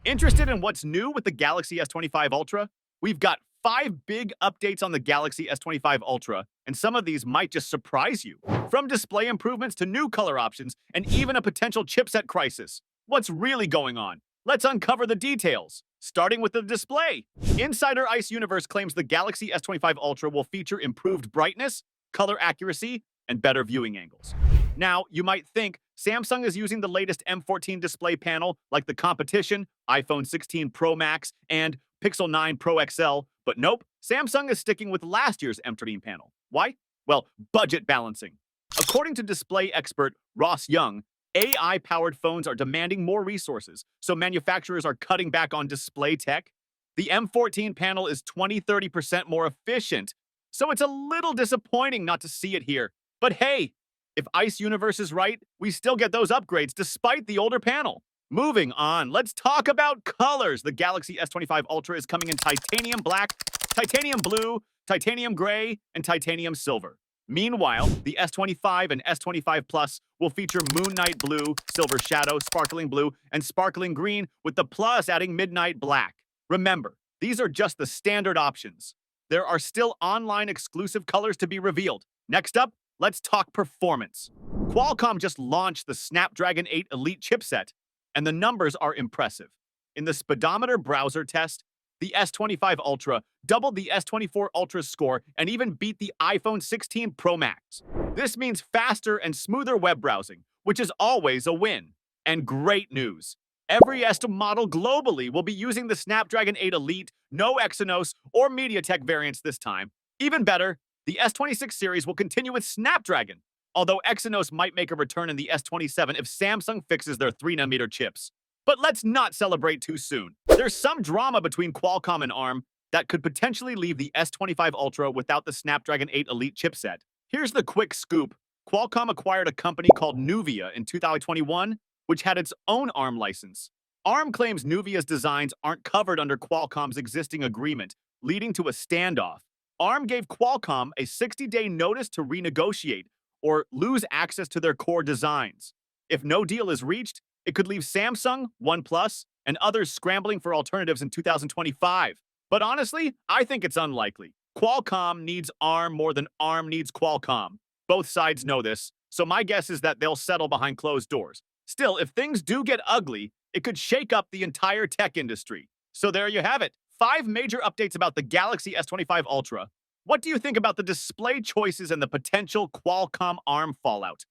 Interested in what's new with the Galaxy S25 Ultra? We've got 5 big updates on the Galaxy S25 Ultra, and some of these might just surprise you. From display improvements to new color options, and even a potential chipset crisis. What's really going on? Let's uncover the details. Starting with the display. Insider Ice Universe claims the Galaxy S25 Ultra will feature improved brightness, color accuracy, and better viewing angles. Now, you might think Samsung is using the latest M14 display panel like the competition, iPhone 16 Pro Max, and Pixel 9 Pro XL, but nope, Samsung is sticking with last year's M13 panel. Why? Well, budget balancing. According to display expert Ross Young, AI-powered phones are demanding more resources, so manufacturers are cutting back on display tech. The M14 panel is 20–30% more efficient, so it's a little disappointing not to see it here. But hey, if Ice Universe is right, we still get those upgrades despite the older panel. Moving on, let's talk about colors. The Galaxy S25 Ultra is coming in titanium black, titanium blue, titanium gray, and titanium silver. Meanwhile, the S25 and S25 Plus will feature Moonlight Blue, Silver Shadow, Sparkling Blue, and Sparkling Green, with the Plus adding Midnight Black. Remember, these are just the standard options. There are still online exclusive colors to be revealed. Next up, let's talk performance. Qualcomm just launched the Snapdragon 8 Elite chipset, and the numbers are impressive. In the speedometer browser test, the S25 Ultra doubled the S24 Ultra's score and even beat the iPhone 16 Pro Max. This means faster and smoother web browsing, which is always a win. And great news! Every S model globally will be using the Snapdragon 8 Elite, no Exynos or Mediatek variants this time. Even better, the S26 series will continue with Snapdragon, although Exynos might make a return in the S27 if Samsung fixes their 3nm chips. But let's not celebrate too soon. There's some drama between Qualcomm and ARM that could potentially leave the S25 Ultra without the Snapdragon 8 Elite chipset. Here's the quick scoop. Qualcomm acquired a company called Nuvia in 2021, which had its own ARM license. ARM claims Nuvia's designs aren't covered under Qualcomm's existing agreement, leading to a standoff. ARM gave Qualcomm a 60-day notice to renegotiate or lose access to their core designs. If no deal is reached, it could leave Samsung, OnePlus, and others scrambling for alternatives in 2025. But honestly, I think it's unlikely. Qualcomm needs ARM more than ARM needs Qualcomm. Both sides know this, so my guess is that they'll settle behind closed doors. Still, if things do get ugly, it could shake up the entire tech industry. So there you have it. 5 major updates about the Galaxy S25 Ultra. What do you think about the display choices and the potential Qualcomm ARM fallout?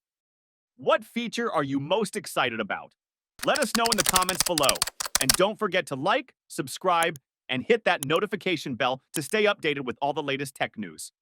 What feature are you most excited about? Let us know in the comments below. And don't forget to like, subscribe, and hit that notification bell to stay updated with all the latest tech news.